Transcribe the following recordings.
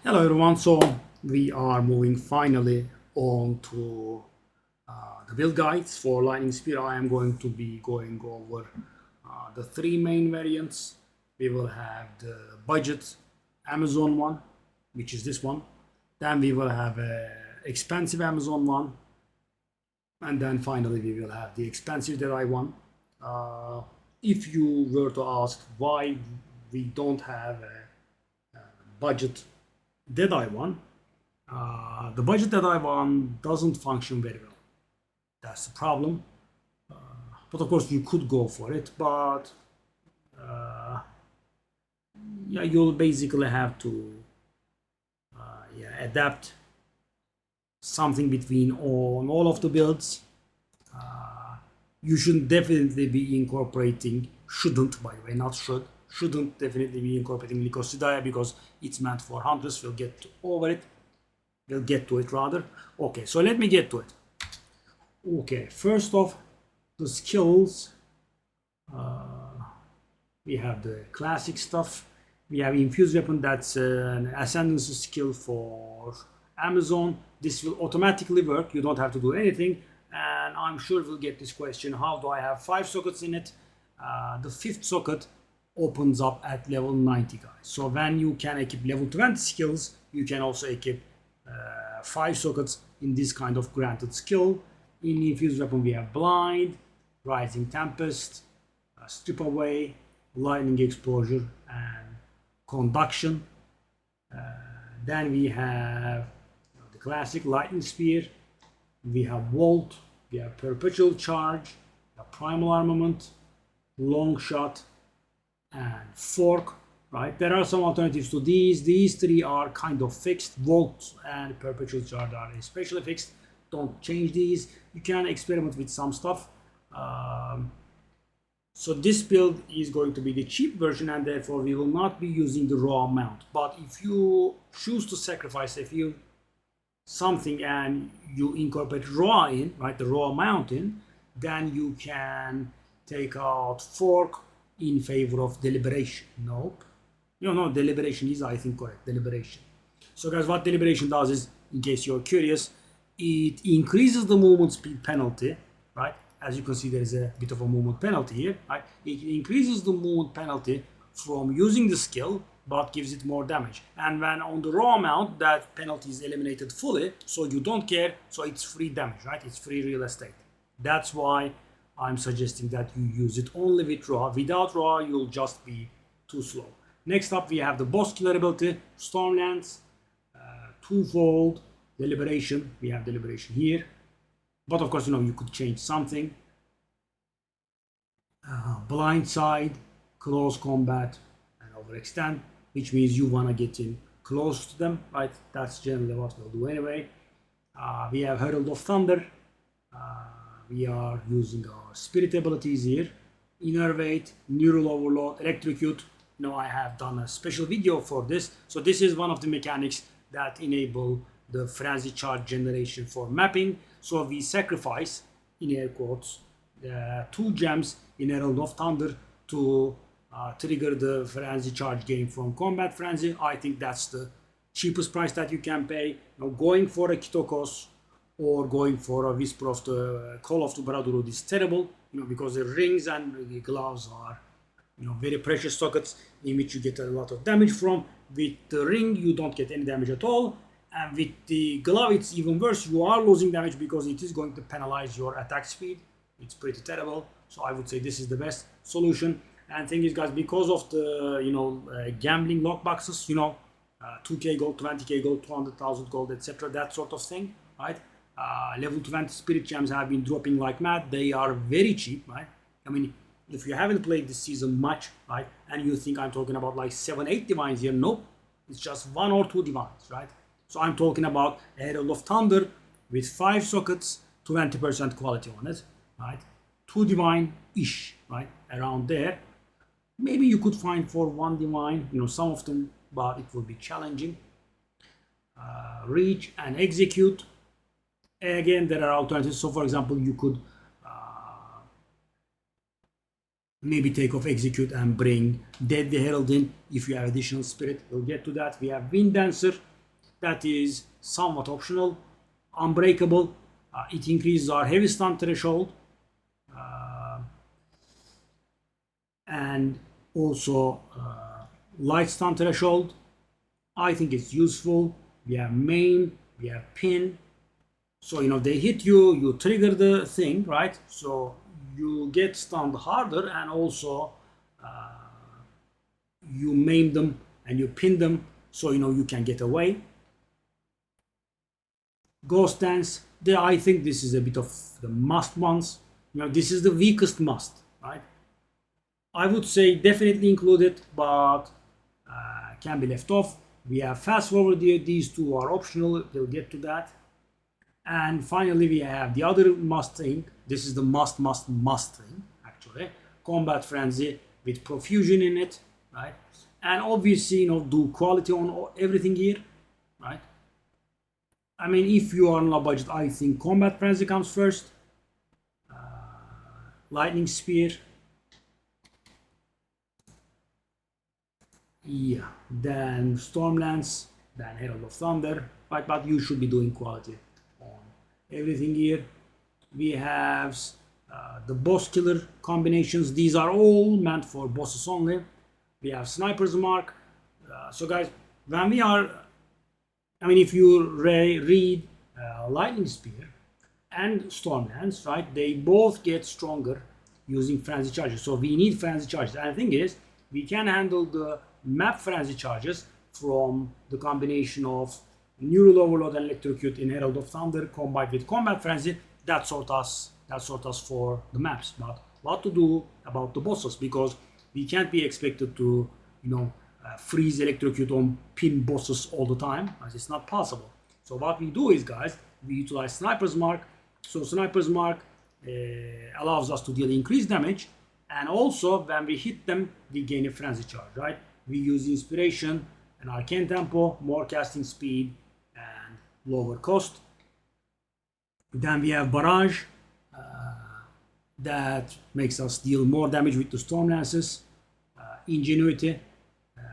Hello everyone, so we are moving finally on to the build guides for Lightning Spear. I am going to be going over the three main variants. We will have the budget Amazon one, which is this one. Then we will have a expensive Amazon one. And then finally we will have the expensive Deadeye one. If you were to ask why we don't have a budget Deadeye one, the budget Deadeye one doesn't function very well. That's the problem. But of course you could go for it, but yeah, you'll basically have to adapt something between all of the builds. You should definitely be incorporating, shouldn't by the way, not shouldn't definitely be incorporating Lycosidae because it's meant for hunters. We'll get to it rather. Okay, so let me get to it. Okay, first off, the skills. We have the classic stuff. We have infused weapon, that's an ascendancy skill for Amazon. This will automatically work, you don't have to do anything. And I'm sure we'll get this question, how do I have 5 sockets in it? The 5th socket opens up at level 90, guys. So when you can equip level 20 skills, you can also equip 5 sockets in this kind of granted skill. In infused weapon we have blind, rising tempest, strip away, lightning exposure, and conduction. Then we have the classic lightning spear. We have Volt, we have Perpetual Charge, Primal Armament, Long Shot, and Fork, right? There are some alternatives to these. These three are kind of fixed. Volt and Perpetual Charge are especially fixed. Don't change these. You can experiment with some stuff. So this build is going to be the cheap version, and therefore we will not be using the raw mount. But if you choose to sacrifice a few something and you incorporate raw in, right, the raw mount in, then you can take out fork in favor of deliberation. Nope. No, deliberation is, I think, correct. Deliberation. So guys, what deliberation does is, in case you're curious, it increases the movement speed penalty, right? As you can see, there is a bit of a movement penalty here, right? It increases the movement penalty from using the skill, but gives it more damage. And when on the raw mount, that penalty is eliminated fully, so you don't care, so it's free damage, right? It's free real estate. That's why I'm suggesting that you use it only with raw. Without raw, you'll just be too slow. Next up, we have the boss killer ability, Stormlance, twofold, deliberation. We have deliberation here. But of course, you could change something. Blindside, close combat, and overextend, which means you want to get in close to them, right? That's generally what we'll do anyway. We have Herald of Thunder. We are using our spirit abilities here. Innervate, Neural Overload, Electrocute. I have done a special video for this. So this is one of the mechanics that enable the frenzy charge generation for mapping. So we sacrifice, in air quotes, 2 gems in Herald of Thunder to trigger the frenzy charge gain from combat frenzy. I think that's the cheapest price that you can pay. Going for a Kitokos or going for a Whisper of the Call of the Brotherhood is terrible, because the rings and the gloves are, very precious sockets in which you get a lot of damage from. With the ring, you don't get any damage at all. And with the glove, it's even worse. You are losing damage because it is going to penalize your attack speed. It's pretty terrible. So I would say this is the best solution. And thing is, guys, because of the gambling lockboxes, 2k gold, 20k gold, 200,000 gold, etc., that sort of thing, right? Level 20 spirit gems have been dropping like mad. They are very cheap, right? I mean, if you haven't played this season much, right, and you think I'm talking about like 7-8 divines here, nope. It's just 1 or 2 divines, right? So I'm talking about a Herald of Thunder with 5 sockets, 20% quality on it, right? 2 divine-ish, right? Around there. Maybe you could find for 1 divine, some of them, but it will be challenging. Reach and execute. Again, there are alternatives. So for example, you could maybe take off execute and bring Deadly Herald in if you have additional spirit. We'll get to that. We have Wind Dancer. that is somewhat optional. Unbreakable, it increases our heavy stun threshold, and also light stun threshold. I think it's useful. We have maim, we have pin. So, you know, they hit you, you trigger the thing, right? So you get stunned harder, and also you maim them and you pin them, so, you know, you can get away. Ghost Dance, I think this is a bit of the must ones. You know, this is the weakest must, right? I would say definitely include it, but can be left off. We have fast forward here. These two are optional. They'll get to that. And finally, we have the other must thing. This is the must thing, actually. Combat Frenzy with Profusion in it, right? And obviously, you know, do quality on everything here, right? I mean, if you are on a budget, I think Combat Frenzy comes first. Lightning Spear. Yeah, then Stormlance, then Herald of Thunder, right? But you should be doing quality on everything here. We have the boss killer combinations. These are all meant for bosses only. We have Sniper's Mark. So guys, when we are, I mean, if you read Lightning Spear and Stormlance, right, they both get stronger using Frenzy Charges. So we need Frenzy Charges. And the thing is, we can handle the map Frenzy Charges from the combination of Neural Overload and Electrocute in Herald of Thunder combined with Combat Frenzy. That sort us for the maps. But what to do about the bosses, because we can't be expected to, you know, freeze Electrocute on pin bosses all the time, as it's not possible. So what we do is, guys, we utilize Sniper's Mark. So Sniper's Mark allows us to deal increased damage, and also when we hit them, we gain a Frenzy Charge, right? We use Inspiration and Arcane Tempo, more casting speed, and lower cost. Then we have Barrage, that makes us deal more damage with the Stormlances. Ingenuity,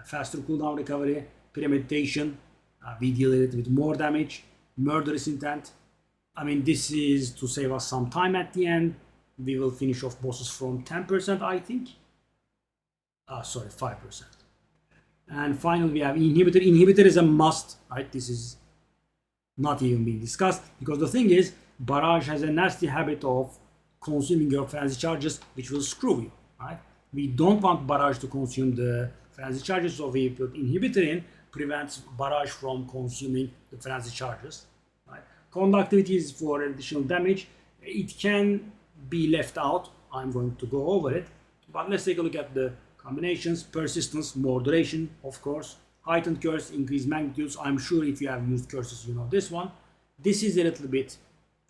faster cooldown recovery. Premeditation, we deal it with more damage. Murderous Intent, I mean, this is to save us some time at the end. We will finish off bosses from 10%, I think. Sorry, 5%. And finally, we have Inhibitor. Inhibitor is a must, right? This is not even being discussed, because the thing is, Barrage has a nasty habit of consuming your Frenzy Charges, which will screw you, right? We don't want Barrage to consume the Frenzy Charges, so we put Inhibitor in, prevents Barrage from consuming the Frenzy Charges, right? Conductivity is for additional damage. It can be left out. I'm going to go over it, but let's take a look at the combinations. Persistence, more duration, of course. Heightened Curse, increased magnitudes. I'm sure if you have used curses, you know this one. This is a little bit,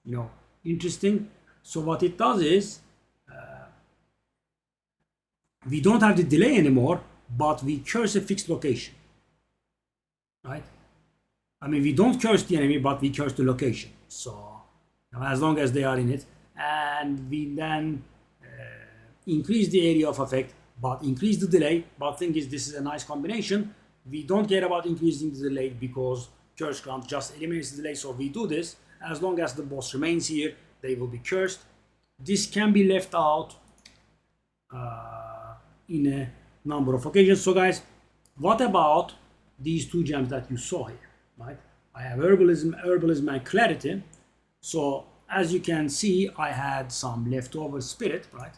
you know, interesting. So what it does is, we don't have the delay anymore, but we curse a fixed location, right? I mean, we don't curse the enemy, but we curse the location. So as long as they are in it, and we then increase the area of effect, but increase the delay. But thing is, this is a nice combination. We don't care about increasing the delay, because Curse Grant just eliminates the delay. So we do this. As long as the boss remains here, they will be cursed. This can be left out in a number of occasions. So guys, what about these two gems that you saw here, right? I have Herbalism and Clarity. So as you can see, I had some leftover Spirit, right?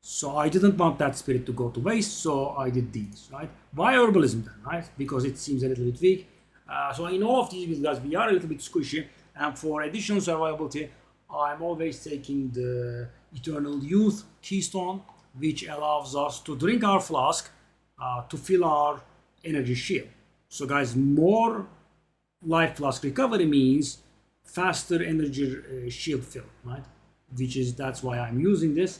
So I didn't want that Spirit to go to waste, so I did these, right? Why Herbalism then, right? Because it seems a little bit weak. So in all of these guys, we are a little bit squishy, and for additional survivability, I'm always taking the Eternal Youth Keystone, which allows us to drink our flask to fill our energy shield. So guys, more life flask recovery means faster energy shield fill, right? That's why I'm using this.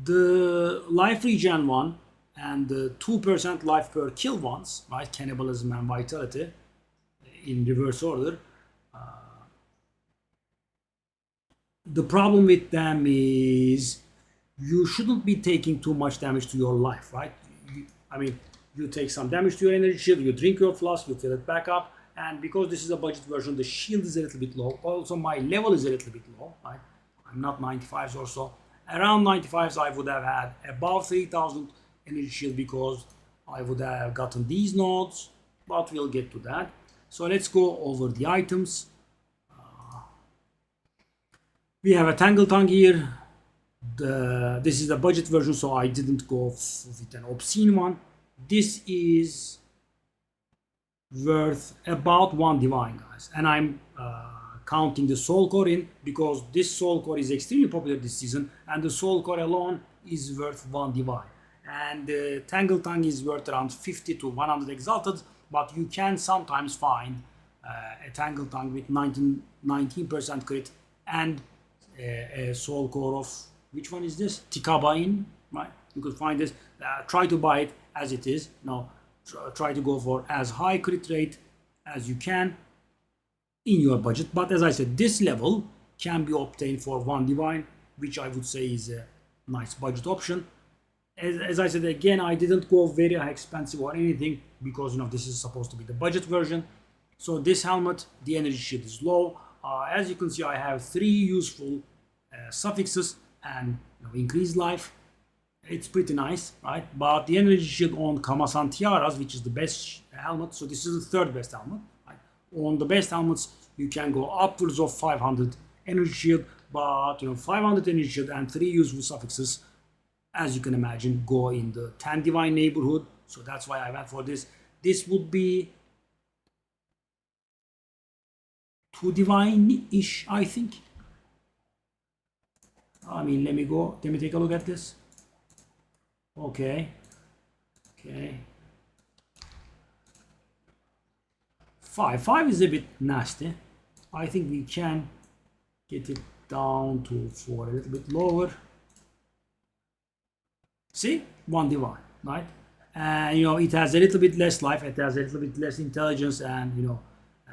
The life regen one and the 2% life per kill ones, right? Cannibalism and Vitality in reverse order. The problem with them is you shouldn't be taking too much damage to your life, right? I mean, you take some damage to your energy shield, you drink your flask, you fill it back up, and because this is a budget version, the shield is a little bit low. Also, my level is a little bit low, right? I'm not 95s or so. Around 95s, I would have had above 3000 energy shield because I would have gotten these nodes, but we'll get to that. So let's go over the items. We have a Tangle Tongue here. This is the budget version, so I didn't go with an obscene one. This is worth about 1 divine, guys, and I'm counting the soul core in because this soul core is extremely popular this season, and the soul core alone is worth 1 divine, and the Tangle Tongue is worth around 50 to 100 exalted, but you can sometimes find a Tangle Tongue with 19% crit and a soul core of, which one is this? Tikabain, right? You could find this. Try to buy it as it is. Now, try to go for as high crit rate as you can in your budget. But as I said, this level can be obtained for 1 divine, which I would say is a nice budget option. As I said again, I didn't go very expensive or anything because this is supposed to be the budget version. So this helmet, the energy shield is low. As you can see, I have 3 useful suffixes and increased life. It's pretty nice, right? But the energy shield on Kamasan Tiaras, which is the best helmet, so this is the 3rd best helmet. Right? On the best helmets, you can go upwards of 500 energy shield, but 500 energy shield and 3 useful suffixes, as you can imagine, go in the 10 divine neighborhood. So that's why I went for this. This would be 2 divine-ish, I think. I mean, let me take a look at this. Okay. 5 is a bit nasty. I think we can get it down to 4, a little bit lower. See, 1 divine, right? And it has a little bit less life, it has a little bit less intelligence, and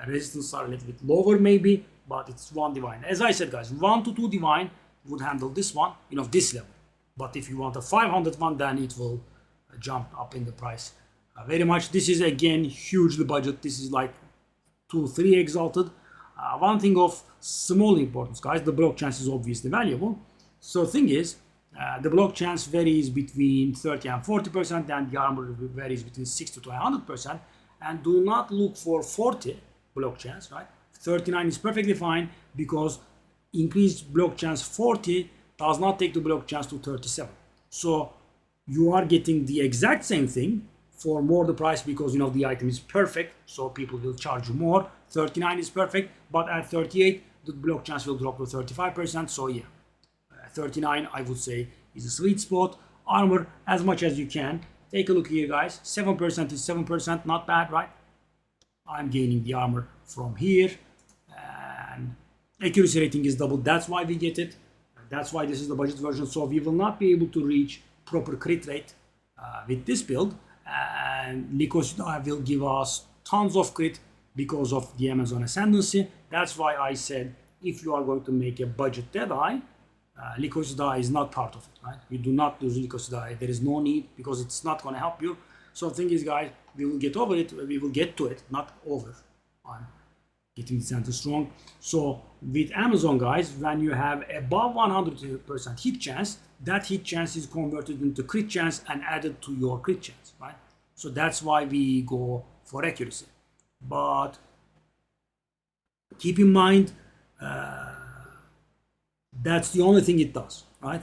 resistance are a little bit lower maybe, but it's 1 divine. As I said, guys, 1 to 2 divine would handle this one, this level. But if you want a 500 one, then it will jump up in the price very much. This is again hugely budget. This is like 2-3 exalted. One thing of small importance, guys, the block chance is obviously valuable. So the thing is, the block chance varies between 30 and 40%, and the armor varies between 60 to 100%. And do not look for 40 block chance, right? 39 is perfectly fine because increased block chance 40 does not take the block chance to 37. So you are getting the exact same thing for more the price because the item is perfect, so people will charge you more. 39 is perfect, but at 38 the block chance will drop to 35%. So yeah, 39 I would say is a sweet spot. Armor as much as you can. Take a look here, guys. 7% is 7%, not bad, right? I'm gaining the armor from here, and accuracy rating is doubled. That's why we get it. That's why this is the budget version. So we will not be able to reach proper crit rate with this build, and Lycosidae will give us tons of crit because of the Amazon Ascendancy. That's why I said if you are going to make a budget Deadeye, Lycosidae is not part of it, right? You do not use Lycosidae. There is no need because it's not going to help you. So the thing is, guys, we will get over it. We will get to it, not over. I'm getting the sentence strong. So with Amazon, guys, when you have above 100% hit chance, that hit chance is converted into crit chance and added to your crit chance, right? So that's why we go for accuracy. But keep in mind, that's the only thing it does, right?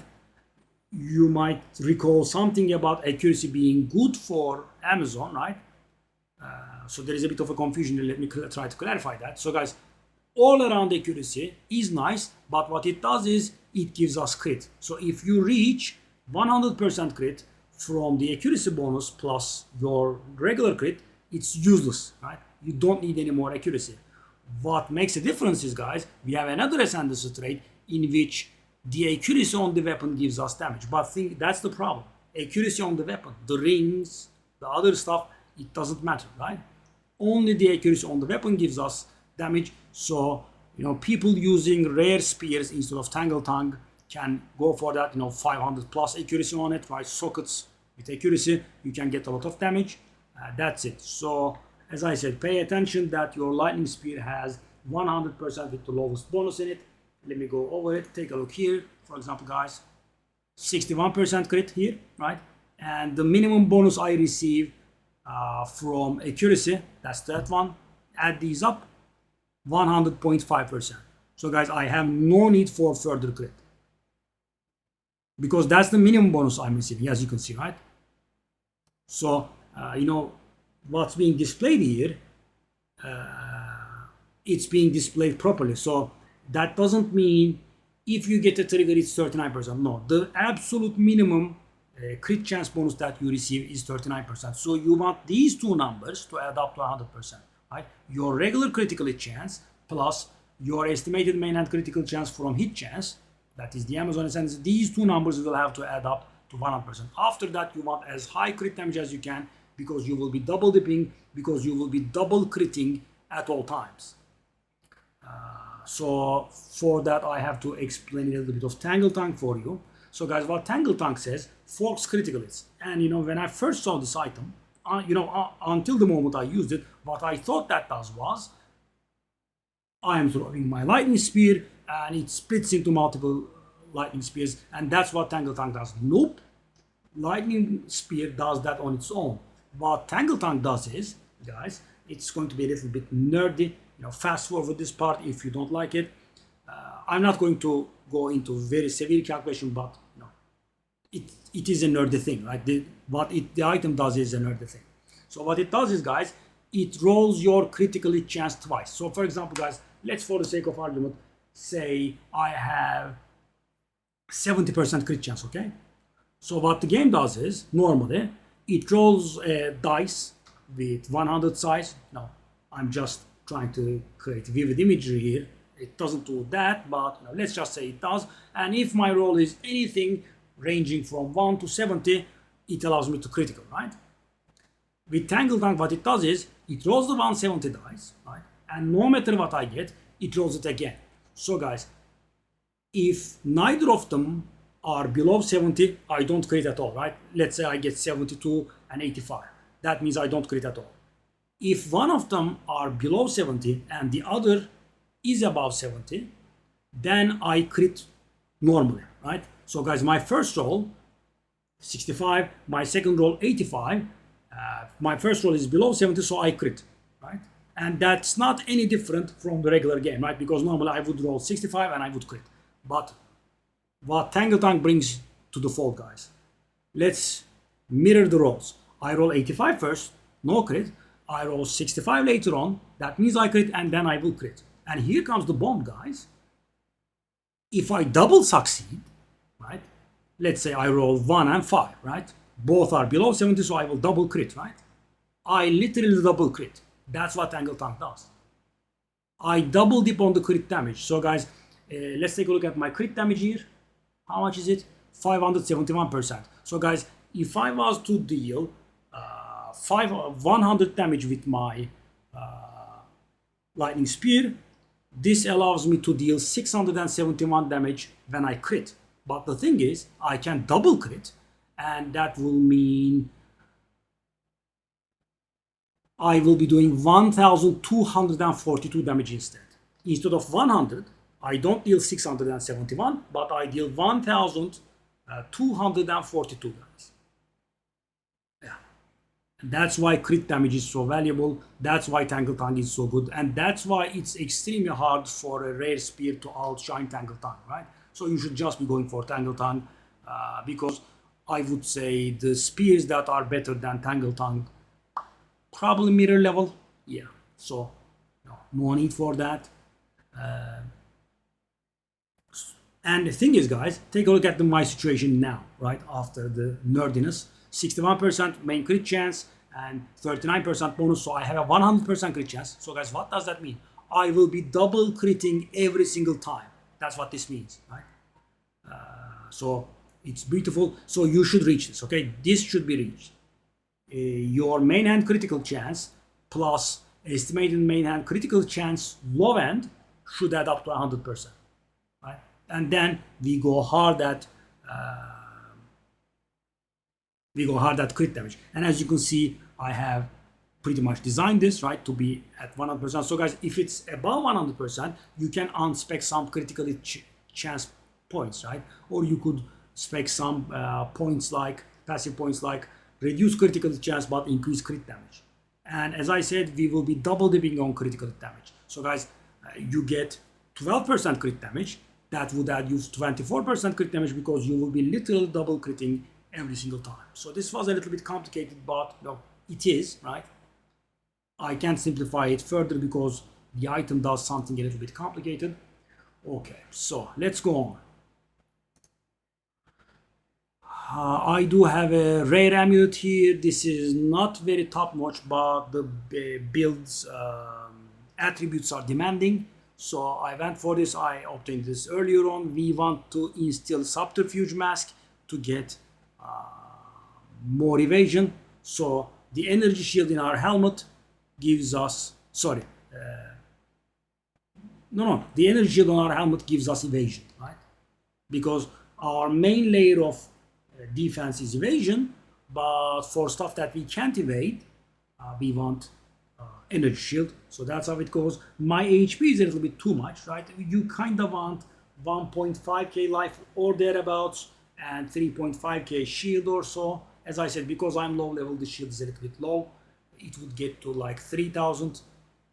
You might recall something about accuracy being good for Amazon, right? So there is a bit of a confusion. Let me try to clarify that. So guys, all around accuracy is nice, but what it does is it gives us crit. So if you reach 100% crit from the accuracy bonus plus your regular crit, it's useless, right? You don't need any more accuracy. What makes a difference is, guys, we have another ascendancy trait in which the accuracy on the weapon gives us damage. But that's the problem. Accuracy on the weapon, the rings, the other stuff, it doesn't matter, right? Only the accuracy on the weapon gives us damage. So, people using rare spears instead of Tangle Tongue can go for that, 500 plus accuracy on it, right? Sockets with accuracy, you can get a lot of damage. That's it. So as I said, pay attention that your lightning spear has 100% with the lowest bonus in it. Let me go over it. Take a look here. For example, guys, 61% crit here, right? And the minimum bonus I receive from accuracy, that's that one. Add these up, 100.5%. So guys, I have no need for further crit, because that's the minimum bonus I'm receiving, as you can see, right? So, you know, what's being displayed here, it's being displayed properly. So that doesn't mean if you get a trigger, it's 39%. No, the absolute minimum crit chance bonus that you receive is 39%. So you want these two numbers to add up to 100%, right? Your regular critical hit chance plus your estimated main hand critical chance from hit chance, that is the Amazon Essence, these two numbers will have to add up to 100%. After that, you want as high crit damage as you can, because you will be double dipping, because you will be double critting at all times. So for that, I have to explain a little bit of Tangle Tank for you. So guys, what Tangle Tank says, forks critical hits. And you know, when I first saw this item, until the moment I used it, what I thought that does was, I am throwing my lightning spear and it splits into multiple lightning spears, and that's what Tangle Tank does. Nope, lightning spear does that on its own. What Tangle Tank does is, guys, it's going to be a little bit nerdy. You know, fast forward this part if you don't like it. I'm not going to go into very severe calculation, but you know, it is a nerdy thing, right? The item does is a nerdy thing. So what it does is, guys, it rolls your critical hit chance twice. So for example, guys, let's, for the sake of argument, say I have 70% crit chance, okay? So what the game does is, normally, it rolls a dice with 100 size. Now, I'm just trying to create vivid imagery here. It doesn't do that, but you know, let's just say it does. And if my roll is anything ranging from 1 to 70, it allows me to critical, right? With Tangle Tank, what it does is, it rolls the 170 dice, right? And no matter what I get, it rolls it again. So guys, if neither of them are below 70, I don't crit at all, right? Let's say I get 72 and 85. That means I don't crit at all. If one of them are below 70 and the other is above 70, then I crit normally, right? So guys, my first roll, 65, my second roll, 85, my first roll is below 70, so I crit, right? And that's not any different from the regular game, right? Because normally I would roll 65 and I would crit. But what Tangle Tank brings to the fold, guys, let's mirror the rolls. I roll 85 first, no crit. I roll 65 later on, that means I crit, and then I will crit. And here comes the bomb, guys. If I double succeed, right? Let's say I roll 1 and 5, right? Both are below 70, so I will double crit, right? I literally double crit. That's what Tangle Tank does. I double dip on the crit damage. So guys, let's take a look at my crit damage here. How much is it? 571%. So guys, if I was to deal 100 damage with my lightning spear, this allows me to deal 671 damage when I crit. But the thing is, I can double crit, and that will mean I will be doing 1242 damage instead. Instead of 100, I don't deal 671, but I deal 1242 guys. Yeah. And that's why crit damage is so valuable. That's why Tangle Tank is so good. And that's why it's extremely hard for a rare spear to outshine Tangle Tank, right? So you should just be going for Tangle Tank because I would say the spears that are better than Tangle Tank probably mirror level. Yeah, so no need for that. And the thing is, guys, take a look at my situation now, right? After the nerdiness, 61% main crit chance and 39% bonus. So I have a 100% crit chance. So guys, what does that mean? I will be double critting every single time. That's what this means, right? So it's beautiful. So you should reach this, okay? This should be reached. Your main hand critical chance plus estimated main hand critical chance low end should add up to 100%, right? And then we go hard at we go hard at crit damage. And as you can see, I have pretty much designed this, right, to be at 100%. So guys, if it's above 100%, you can unspec some critical chance points, right? Or you could spec some points like, passive points like reduce critical chance but increase crit damage. And as I said, we will be double dipping on critical damage. So guys, you get 12% crit damage. That would add you 24% crit damage because you will be literally double critting every single time. So this was a little bit complicated, but no, it is, right? I can't simplify it further because the item does something a little bit complicated. Okay, so let's go on. I do have a rare amulet here. This is not very top notch, but the build's attributes are demanding. So I went for this. I obtained this earlier on. We want to instill subterfuge mask to get more evasion. So the energy shield in our helmet gives us, the energy shield on our helmet gives us evasion, right? Because our main layer of defense is evasion, but for stuff that we can't evade, we want energy shield. So that's how it goes. My HP is a little bit too much, right? You kind of want 1.5k life or thereabouts and 3.5k shield or so. As I said, because I'm low level, the shield is a little bit low. It would get to like 3000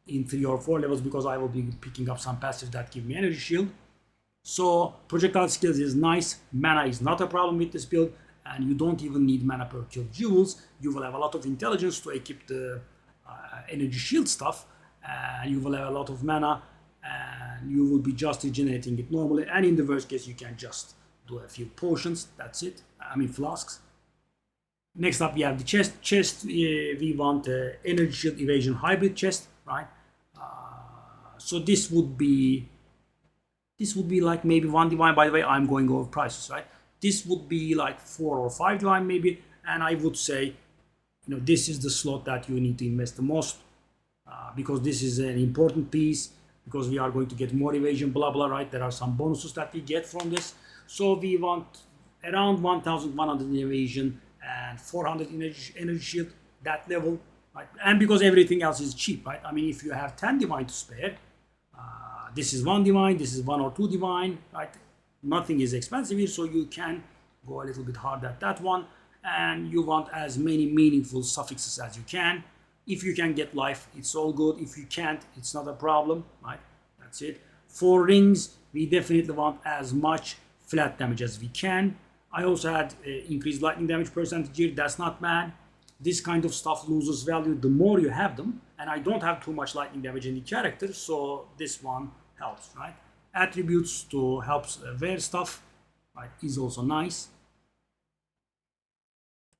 in 3 or 4 levels because I will be picking up some passives that give me energy shield. So projectile skills is nice. Mana is not a problem with this build, and you don't even need mana per kill jewels. You will have a lot of intelligence to equip the energy shield stuff, and you will have a lot of mana, and you will be just regenerating it normally. And in the worst case, you can just do a few potions. That's it. I mean flasks. Next up, we have the chest. We want energy shield evasion hybrid chest, right? So this would be like maybe 1 divine. By the way, I'm going over prices, right? This would be like 4 or 5 divine maybe, and I would say, this is the slot that you need to invest the most because this is an important piece, because we are going to get more evasion, blah blah, right? There are some bonuses that we get from this. So we want around 1100 in evasion and 400 energy shield, that level, right? And because everything else is cheap, right? I mean, if you have 10 divine to spare, this is 1 divine, this is 1 or 2 divine, right? Nothing is expensive here, so you can go a little bit hard at that one. And you want as many meaningful suffixes as you can. If you can get life, it's all good. If you can't, it's not a problem, right? That's it. For rings, we definitely want as much flat damage as we can. I also had increased lightning damage percentage here. That's not bad. This kind of stuff loses value the more you have them, and I don't have too much lightning damage in the character, so this one helps, right? Attributes to helps wear stuff, right, is also nice.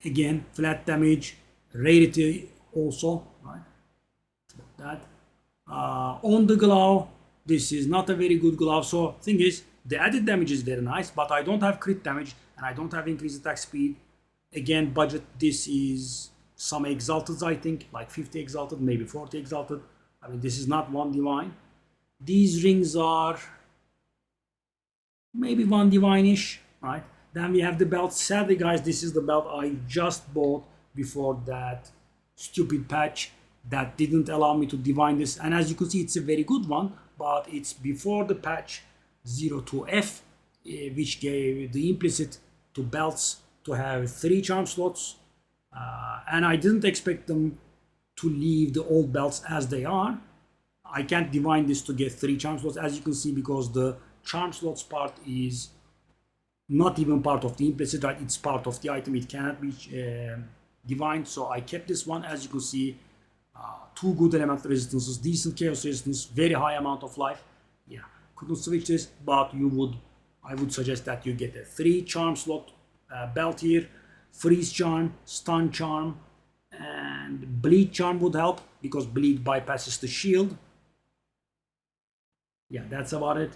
Again, flat damage, rarity also, right? That. On the glove, this is not a very good glove. So thing is, the added damage is very nice, but I don't have crit damage and I don't have increased attack speed. Again, budget, this is some exalted, I think, like 50 exalted, maybe 40 exalted. I mean, this is not 1 divine. These rings are maybe 1 divine-ish, right? Then we have the belt. Sadly, guys, this is the belt I just bought before that stupid patch that didn't allow me to divine this. And as you can see, it's a very good one, but it's before the patch 02F, which gave the implicit to belts to have 3 charm slots. And I didn't expect them to leave the old belts as they are. I can't divine this to get 3 charm slots, as you can see, because the charm slots part is not even part of the implicit, right? It's part of the item. It cannot be divined. So I kept this one. As you can see, 2 good elemental resistances, decent chaos resistance, very high amount of life. Yeah, couldn't switch this, but I would suggest that you get a 3 charm slot belt here. Freeze charm, stun charm, and bleed charm would help because bleed bypasses the shield. Yeah, that's about it.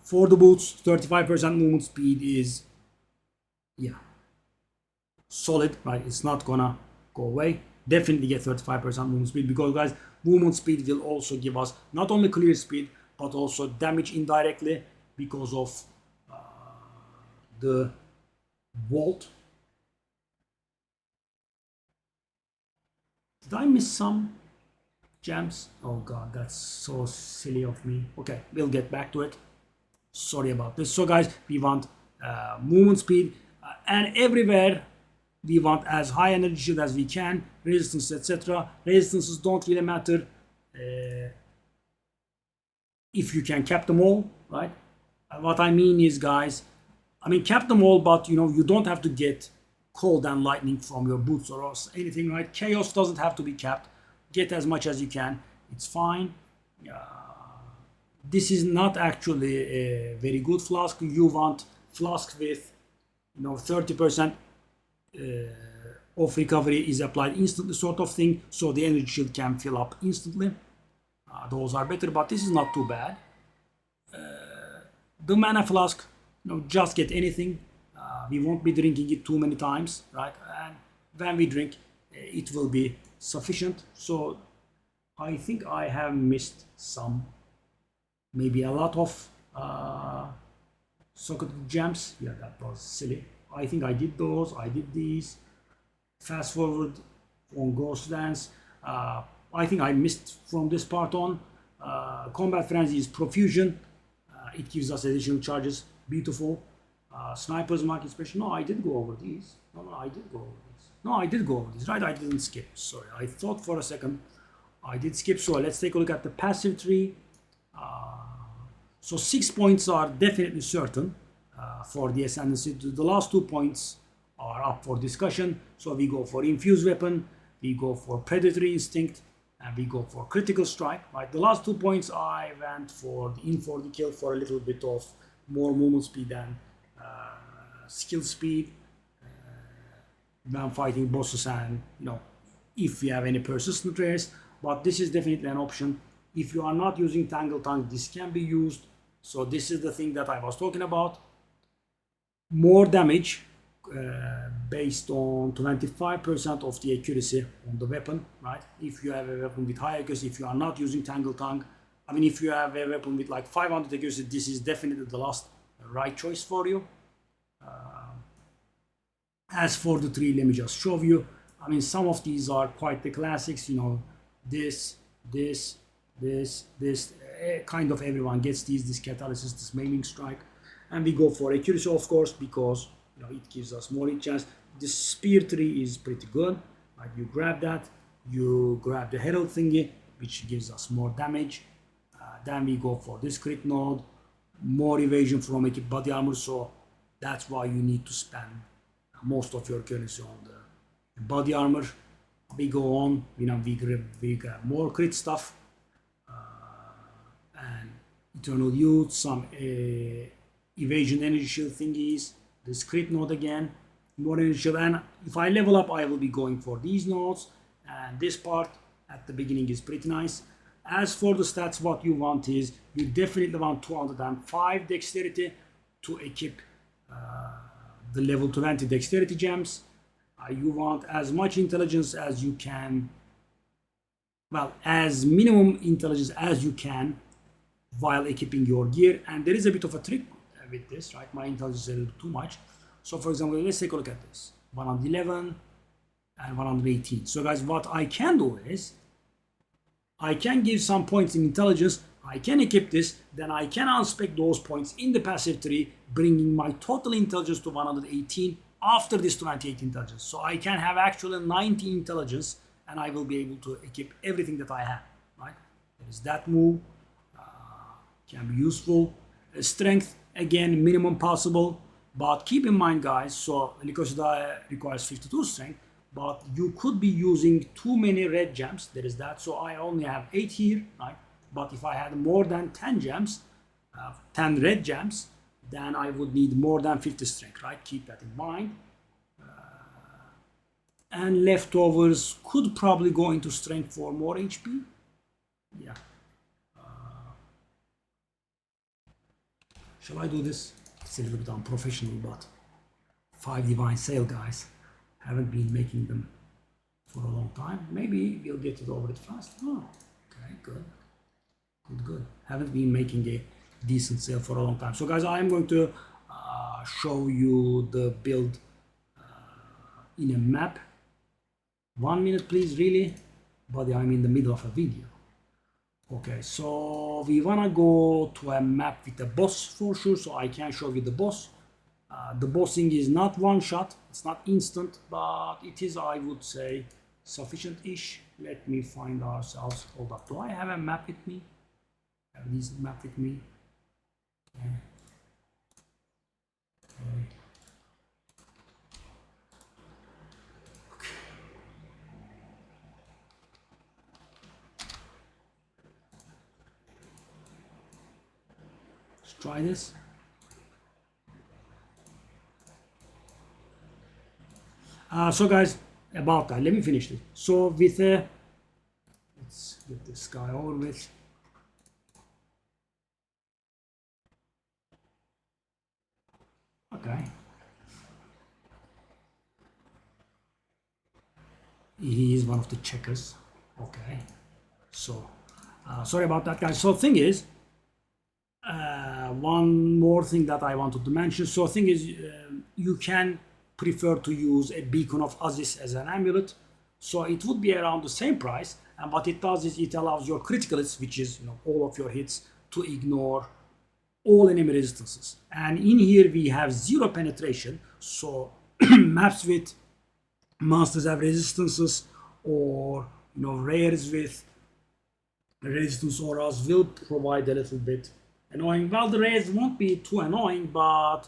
For the boots, 35% movement speed is, yeah, solid, right? It's not gonna go away. Definitely get 35% movement speed because, guys, movement speed will also give us not only clear speed, but also damage indirectly because of the vault, Did I miss some gems? Oh god, that's so silly of me. Okay, we'll get back to it. Sorry about this. So guys, we want movement speed, and everywhere we want as high energy shield as we can, resistance, etc. Resistances don't really matter if you can cap them all, right? What I mean is, guys, I mean cap them all, but you know, you don't have to get cold and lightning from your boots or anything, right? Chaos doesn't have to be capped. Get as much as you can. It's fine. This is not actually a very good flask. You want flask with, you know, 30% of recovery is applied instantly, sort of thing, so the energy shield can fill up instantly. Those are better, but this is not too bad. The mana flask, you know, just get anything. We won't be drinking it too many times, right? And when we drink, it will be sufficient. So I think I have missed some, maybe a lot of socketed gems. Yeah, that was silly. I think I did those. I did these. Fast forward on Ghost Dance. I think I missed from this part on. Combat Frenzy is Profusion. It gives us additional charges. Beautiful. Sniper's Market Special. No, I did go over these. No, I did go over these. No, I did go over these, right? I didn't skip. Sorry, I thought for a second I did skip. So let's take a look at the passive tree. So 6 points are definitely certain for the Ascendancy. The last 2 points are up for discussion. So we go for Infused Weapon, we go for Predatory Instinct, and we go for Critical Strike. Right? The last 2 points I went for the kill for a little bit of more movement speed and skill speed when fighting bosses, and you know, if you have any persistent rares. But this is definitely an option. If you are not using Tangle Tongue, this can be used. So this is the thing that I was talking about. More damage based on 25% of the accuracy on the weapon, right? If you have a weapon with high accuracy, if you are not using Tangle Tongue, I mean, if you have a weapon with like 500 accuracy, this is definitely the right choice for you. As for the three, let me just show you. I mean, some of these are quite the classics, you know, this, kind of everyone gets these, this Catalysis, this Maiming Strike. And we go for accuracy, of course, because you know, it gives us more hit chance. This Spear tree is pretty good. Right? You grab that, you grab the Herald thingy, which gives us more damage. Then we go for this crit node, more evasion from equipped body armor, so that's why you need to spend most of your currency on the body armor. We go on, you know, we grab more crit stuff, and Eternal Youth, some evasion energy shield thingies, this crit node again, more energy shield, and if I level up I will be going for these nodes, and this part at the beginning is pretty nice. As for the stats, what you want is, you definitely want 205 dexterity to equip the level 20 dexterity gems. You want as much intelligence as you can, well, as minimum intelligence as you can while equipping your gear. And there is a bit of a trick with this, right? My intelligence is a little too much. So for example, let's take a look at this. 111 and 118. So guys, what I can do is, I can give some points in intelligence, I can equip this, then I can unspec those points in the passive tree, bringing my total intelligence to 118 after this 28 intelligence. So I can have actually 90 intelligence, and I will be able to equip everything that I have, right? There is that move, can be useful. Strength, again, minimum possible, but keep in mind, guys, so Lycosidae requires 52 strength, but you could be using too many red gems. There is that. So I only have 8 here, right? But if I had more than 10 gems, 10 red gems, then I would need more than 50 strength, right? Keep that in mind. And leftovers could probably go into strength for more HP. Yeah. Shall I do this? It's a little bit unprofessional, but 5 divine sale, guys. Haven't been making them for a long time. Maybe we'll get it over it fast. Oh, okay, good. Good. Haven't been making a decent sale for a long time. So guys, I'm going to show you the build in a map. 1 minute, please, really. Buddy, I'm in the middle of a video. Okay, so we wanna go to a map with a boss for sure, so I can show you the boss. The bossing is not one shot, it's not instant, but it is, I would say, sufficient-ish. Let me find ourselves. Hold up, do I have a map with me? Have this map with me? Okay. Okay. Let's try this. So guys, about that, let me finish this. So with let's get this guy over with. Okay. He is one of the checkers. Okay. So, sorry about that, guys. So thing is, one more thing that I wanted to mention. So thing is, you can prefer to use a beacon of Aziz as an amulet. So it would be around the same price. And what it does is it allows your critical hits, which is all of your hits, to ignore all enemy resistances. And in here we have 0 penetration. So maps with monsters have resistances, or rares with resistance auras will provide a little bit annoying. Well, the rares won't be too annoying, but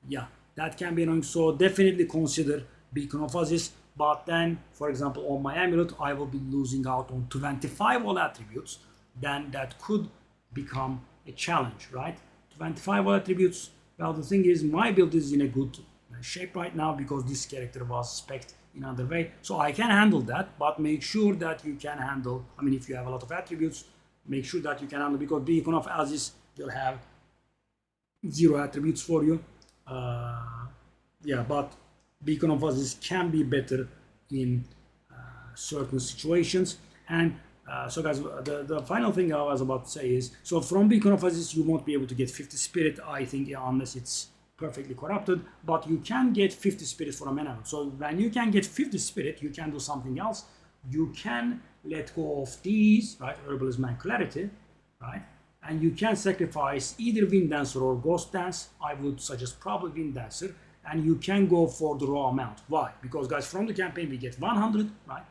yeah, that can be annoying. So definitely consider Beacon of Aziz. But then, for example, on my amulet, I will be losing out on 25 all attributes. Then that could become a challenge, right? 25 all attributes. Well, the thing is, my build is in a good shape right now because this character was spec'd in another way. So I can handle that, but make sure that you can handle, I mean, if you have a lot of attributes, make sure that you can handle, because Beacon of Aziz will have 0 attributes for you. Yeah, but Beacon of Aziz can be better in certain situations. And so guys, the final thing I was about to say is, so from Beacon of Aziz you won't be able to get 50 spirit, I think, unless it's perfectly corrupted, but you can get 50 spirit for a mana. So when you can get 50 spirit, you can do something else. You can let go of these, right, Herbalism and Clarity, right, and you can sacrifice either Wind Dancer or Ghost Dance. I would suggest probably Wind Dancer, and you can go for the raw amount. Why? Because guys, from the campaign we get 100, right,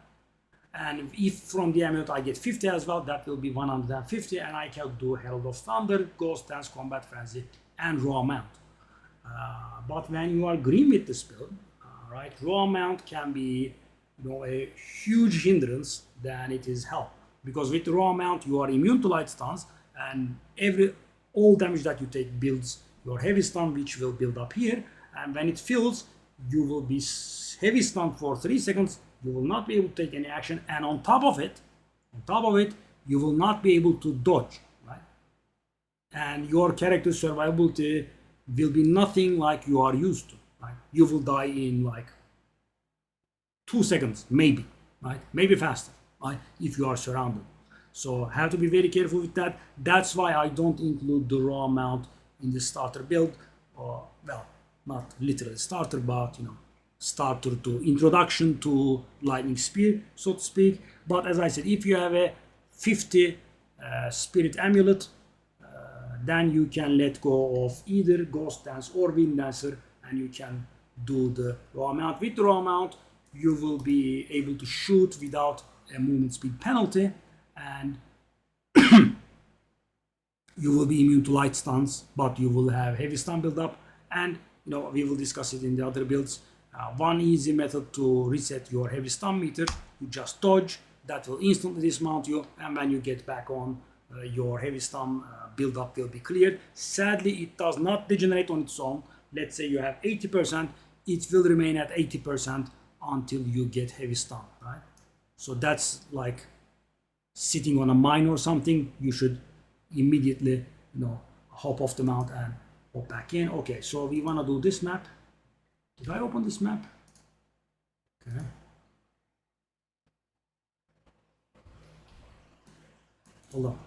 and if from the amulet I get 50 as well, that will be 150, and I can do Herald of Thunder, Ghost Dance, Combat Frenzy, and raw amount. But when you are green with this build, right, raw amount can be a huge hindrance than it is help, because with the raw amount you are immune to light stuns, and all damage that you take builds your heavy stun, which will build up here, and when it fills you will be heavy stunned for 3 seconds. You will not be able to take any action, and on top of it you will not be able to dodge, right, and your character's survivability will be nothing like you are used to, right? You will die in like 2 seconds, maybe, right? Maybe faster, right? If you are surrounded. So have to be very careful with that. That's why I don't include the raw amount in the starter build, or well, not literally starter, but starter to introduction to lightning spear, so to speak. But as I said, if you have a 50 spirit amulet, then you can let go of either Ghost Dance or Wind Dancer, and you can do the raw amount. With the raw amount, you will be able to shoot without a movement speed penalty, and you will be immune to light stuns, but you will have heavy stun build up. And we will discuss it in the other builds. One easy method to reset your heavy stun meter: you just dodge. That will instantly dismount you, and when you get back on, your heavy stun build up will be cleared. Sadly, it does not degenerate on its own. Let's say you have 80%, it will remain at 80% until you get heavy stun, right? So that's like sitting on a mine or something. You should immediately hop off the mount and hop back in. Okay, so we want to do this map. Did I open this map? Okay. Hold on.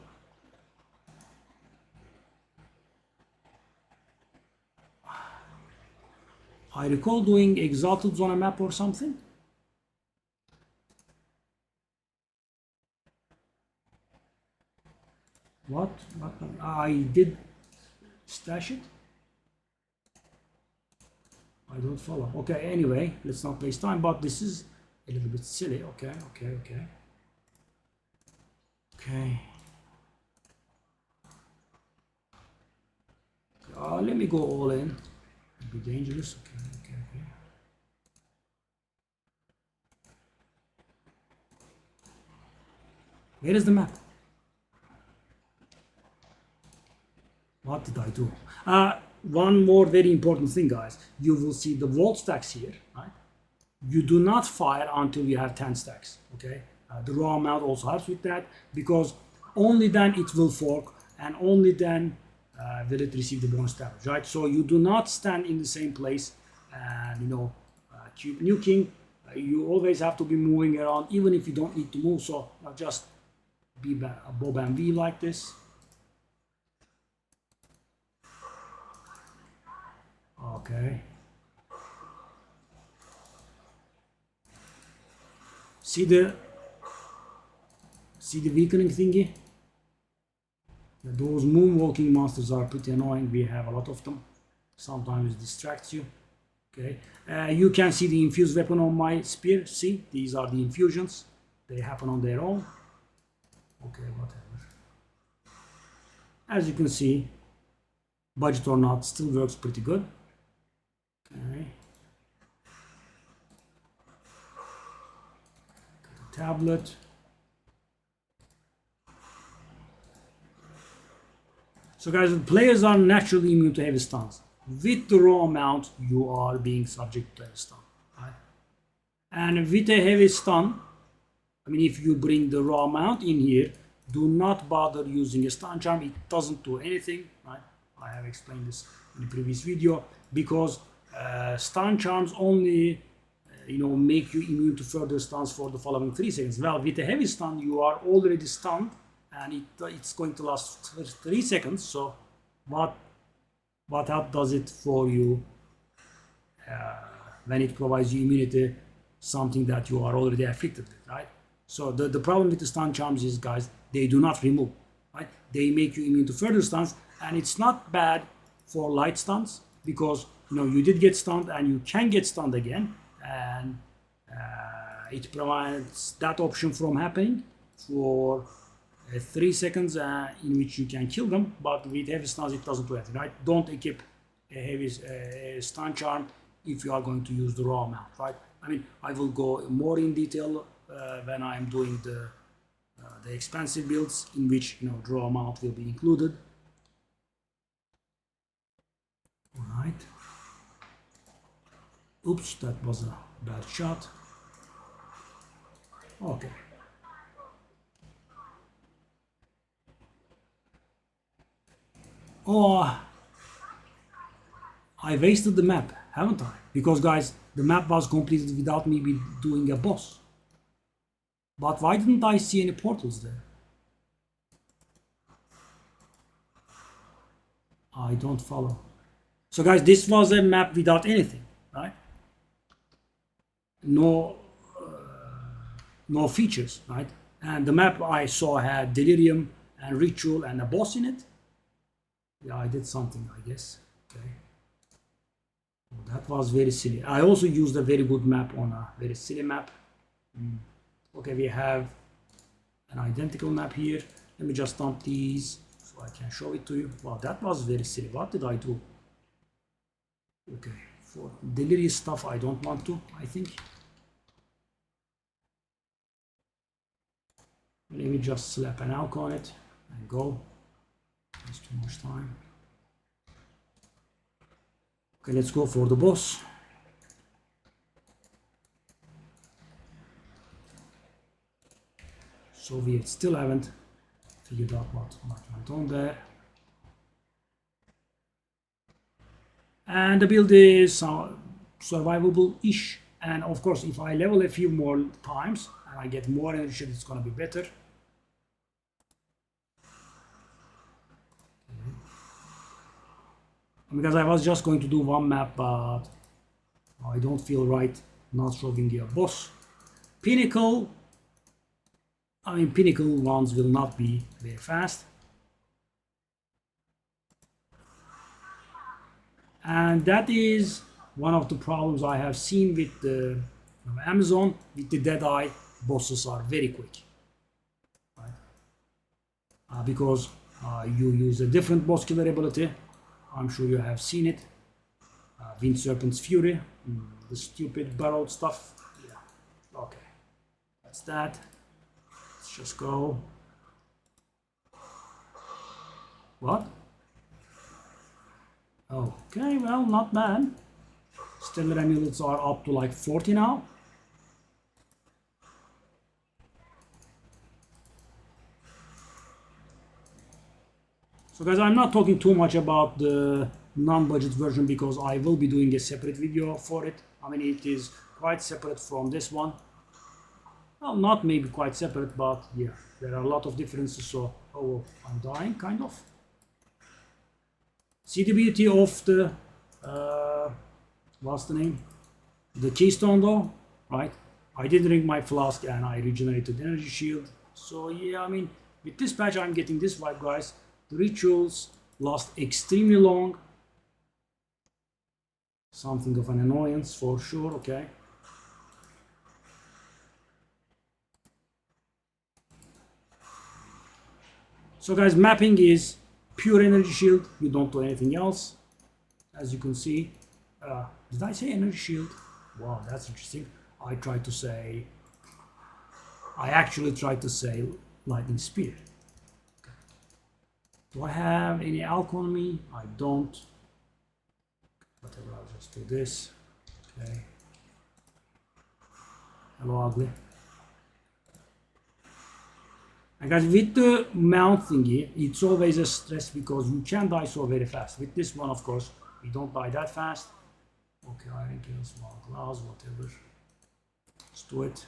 I recall doing Exalted on a map or something. What? I did stash it? I don't follow. Okay, anyway, let's not waste time, but this is a little bit silly. Okay. Let me go all in. It'd be dangerous. Okay. Where is the map? What did I do? One more very important thing, guys. You will see the vault stacks here, right? You do not fire until you have 10 stacks, okay? The raw amount also helps with that, because only then it will fork, and only then will it receive the bonus damage, right? So you do not stand in the same place and, keep nuking. You always have to be moving around, even if you don't need to move. So just be a bob and weave like this. Okay. See the weakening thingy? Those moonwalking monsters are pretty annoying. We have a lot of them. Sometimes it distracts you. Okay. You can see the infused weapon on my spear. See, these are the infusions. They happen on their own. Okay, whatever. As you can see, budget or not, still works pretty good. Okay. Tablet. So guys, players are naturally immune to heavy stuns. With the raw amount, you are being subject to heavy stun, right? And with a heavy stun, I mean, if you bring the raw amount in here, do not bother using a stun charm. It doesn't do anything, right? I have explained this in the previous video, because stun charms only make you immune to further stuns for the following 3 seconds. Well, with a heavy stun, you are already stunned, and it's going to last 3 seconds. So what help does it for you when it provides you immunity, something that you are already afflicted with, right? So the problem with the stun charms is, guys, they do not remove, right? They make you immune to further stuns, and it's not bad for light stuns, because you did get stunned and you can get stunned again, and it provides that option from happening for 3 seconds in which you can kill them. But with heavy stuns, it doesn't do anything, right? Don't equip a heavy stun charm if you are going to use the raw amount, right? I mean, I will go more in detail when I am doing the expensive builds, in which draw amount will be included. All right. Oops, that was a bad shot. Okay. Oh, I wasted the map, haven't I? Because, guys, the map was completed without me doing a boss. But why didn't I see any portals there? I don't follow. So, guys, this was a map without anything, right? No features, right? And the map I saw had Delirium and Ritual and a boss in it. Yeah, I did something, I guess. Okay. Well, that was very silly. I also used a very good map on a very silly map. Okay, we have an identical map here. Let me just dump these so I can show it to you. Wow, that was very silly. What did I do? Okay, for delirious stuff, I don't want to, I think. Let me just slap an alk on it and go. That's too much time. Okay, let's go for the boss. So we still haven't figured out what went on there. And the build is survivable-ish. And of course, if I level a few more times and I get more energy, it's gonna be better. Because I was just going to do one map, but I don't feel right not showing you a boss. Pinnacle. I mean, pinnacle ones will not be very fast. And that is one of the problems I have seen with the Amazon. With the Deadeye, bosses are very quick, right? Because you use a different boss killer ability. I'm sure you have seen it. Wind Serpent's Fury, the stupid burrowed stuff. Yeah, okay, that's that. Let's just go. What? Okay, well, not bad. Stellar amulets are up to like 40 now. So guys, I'm not talking too much about the non-budget version because I will be doing a separate video for it. I mean, it is quite separate from this one. Well, not maybe quite separate, but yeah, there are a lot of differences. So, oh, I'm dying, kind of. See the beauty of the, what's the name? The Keystone though, right? I did drink my flask and I regenerated energy shield. So yeah, I mean, with this patch I'm getting this vibe, guys. The rituals last extremely long. Something of an annoyance for sure, okay. So guys, mapping is pure energy shield. You don't do anything else. As you can see. Did I say energy shield? Wow, that's interesting. I actually tried to say lightning spear. Okay. Do I have any alcohol on me? I don't. Whatever, I'll just do this. Okay. Hello, ugly. And guys, with the mount thingy, it's always a stress because you can die so very fast. With this one, of course, we don't die that fast. Okay, iron kill, small glass, whatever. Let's do it.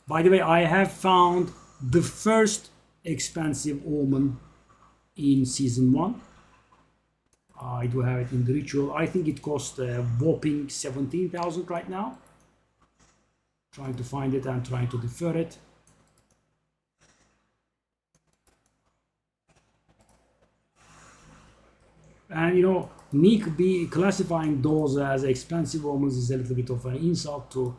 By the way, I have found the first expensive omen in season 1. I do have it in the ritual. I think it costs a whopping 17,000 right now. Trying to find it and trying to defer it. And you know, me classifying those as expensive omens is a little bit of an insult to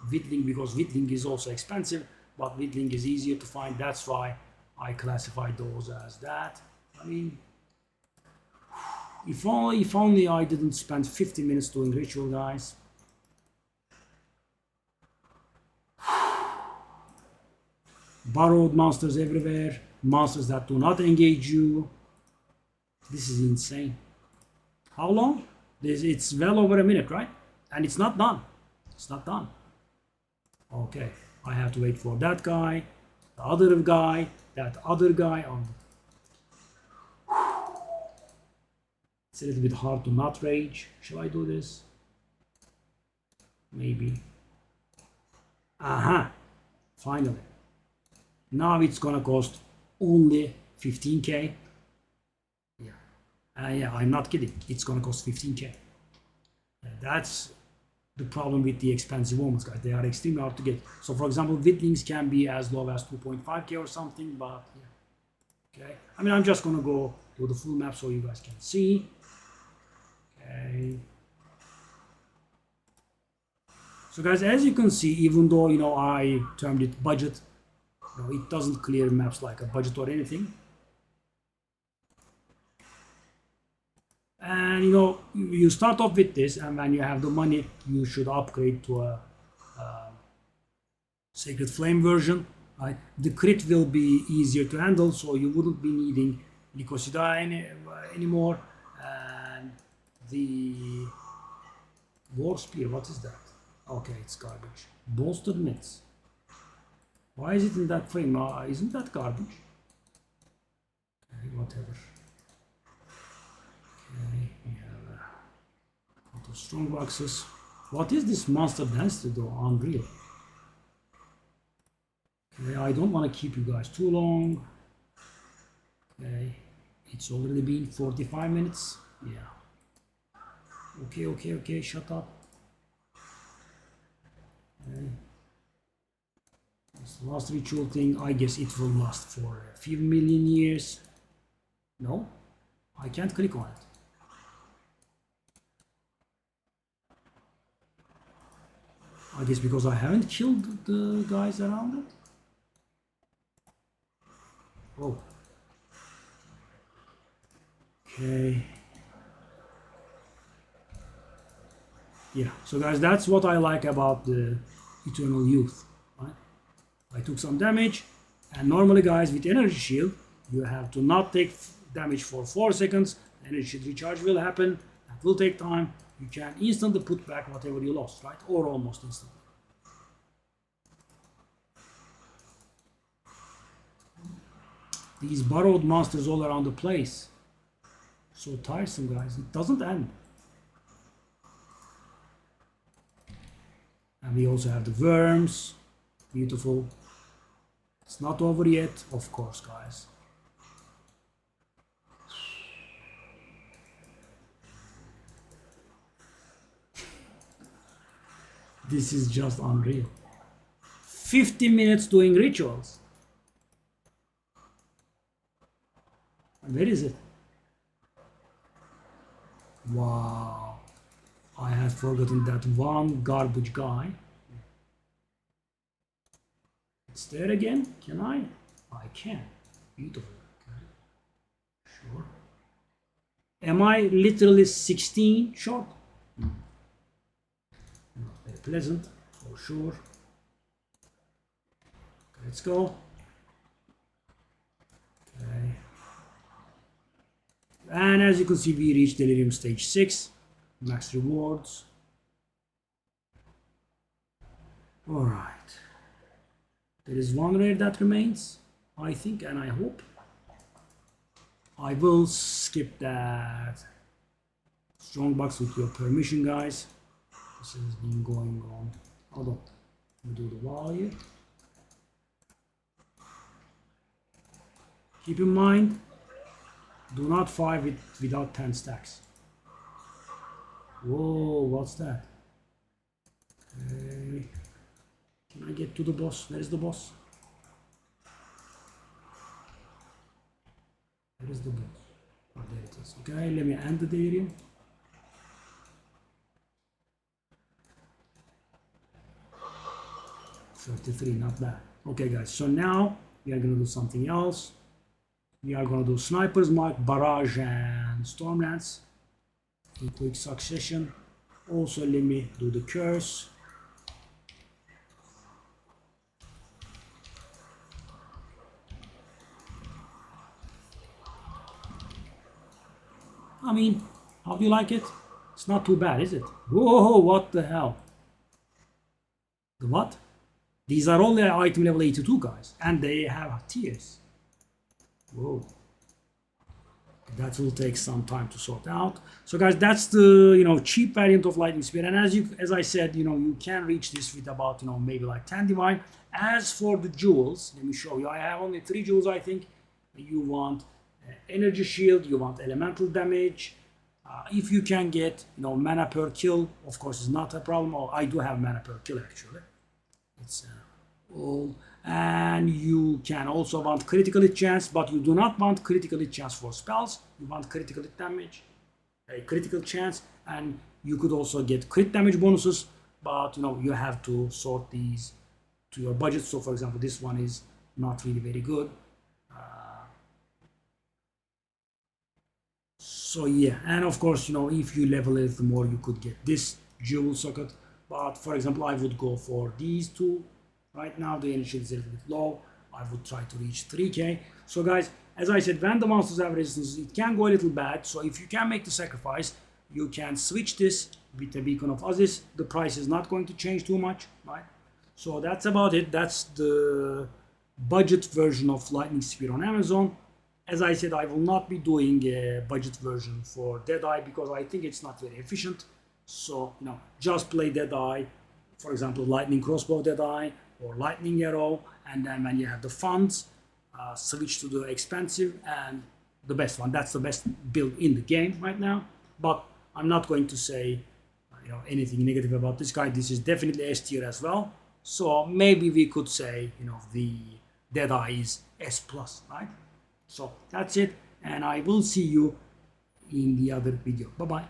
whittling because whittling is also expensive, but whittling is easier to find. That's why I classify those as that. I mean, if only I didn't spend 50 minutes doing ritual, guys. Borrowed monsters everywhere, monsters that do not engage you. This is insane. How long? It's well over a minute, right? And it's not done. It's not done. Okay, I have to wait for that guy, the other guy, that other guy. It's a little bit hard to not rage. Shall I do this? Maybe. Aha! Finally. Now it's gonna cost only 15k. Yeah, I'm not kidding. It's gonna cost 15k. That's the problem with the expensive omens, guys. They are extremely hard to get. So, for example, whittlings can be as low as 2.5k or something, but yeah. Okay. I mean, I'm just gonna go to the full map so you guys can see. Okay. So, guys, as you can see, even though I termed it budget, it doesn't clear maps like a budget or anything. And you start off with this, and when you have the money, you should upgrade to a Sacred Flame version. Right? The crit will be easier to handle, so you wouldn't be needing Lycosidae anymore. And the War Spear, what is that? Okay, it's garbage. Bolstered Mitts. Why is it in that frame? Isn't that garbage? Okay, whatever. Okay, we have a lot of strong boxes. What is this monster dance to do? Unreal. Okay, I don't want to keep you guys too long. Okay, it's already been 45 minutes. Yeah. Okay, shut up. Okay. This last ritual thing, I guess it will last for a few million years. No, I can't click on it. I guess because I haven't killed the guys around it. Oh. Okay. Yeah, so guys, that's what I like about the Eternal Youth, right? I took some damage, and normally guys with energy shield, you have to not take damage for 4 seconds. Energy shield recharge will happen, that will take time. You can instantly put back whatever you lost, right? Or almost instantly. These burrowed monsters all around the place. So tiresome, guys. It doesn't end. And we also have the worms. Beautiful. It's not over yet, of course, guys. This is just unreal. 50 minutes doing rituals. Where is it? Wow. I had forgotten that one garbage guy. It's there again. Can I? I can. Beautiful. Okay. Sure. Am I literally 16 short? No. Not very pleasant, for sure. Okay, let's go. Okay. And as you can see, we reached Delirium Stage 6. Max rewards. Alright. There is one rare that remains, I think, and I hope. I will skip that. Strong box with your permission, guys. This has been going on. Hold on. Let me do the value. Keep in mind, do not fight it without 10 stacks. Whoa, what's that? Okay. Can I get to the boss? Where is the boss? Where is the boss? Oh, there it is. Okay, let me end the delirium. $33, not bad. Okay, guys, so now we are going to do something else. We are going to do Sniper's Mark, Barrage, and Stormlance in quick succession. Also, let me do the Curse. I mean, how do you like it? It's not too bad, is it? Whoa, what the hell? The what? These are only item level 82, guys, and they have tiers. Whoa. That will take some time to sort out. So guys, that's the cheap variant of Lightning Spear, and as I said, you can reach this with about maybe like 10 divine. As for the jewels, let me show you. I have only 3 jewels, I think. You want energy shield, you want elemental damage. If you can get mana per kill, of course, it's not a problem. Oh, I do have mana per kill actually. It's all. And you can also want critical hit chance, but you do not want critical hit chance for spells. You want critical hit damage, a critical chance, and you could also get crit damage bonuses, but you have to sort these to your budget. So for example, this one is not really very good. So yeah, and of course, if you level it more, you could get this jewel socket. But for example, I would go for these two. Right now, the energy is a little bit low. I would try to reach 3k. So guys, as I said, when the monsters have resistance, it can go a little bad. So if you can make the sacrifice, you can switch this with the Beacon of Aziz. The price is not going to change too much, right? So that's about it. That's the budget version of Lightning Spear on Amazon. As I said, I will not be doing a budget version for Deadeye because I think it's not very efficient. So, just play Deadeye, for example, Lightning Crossbow Deadeye or Lightning Arrow, and then when you have the funds, switch to the expensive and the best one. That's the best build in the game right now. But I'm not going to say anything negative about this guy. This is definitely S tier as well. So maybe we could say the Deadeye is S plus, right? So that's it, and I will see you in the other video. Bye bye.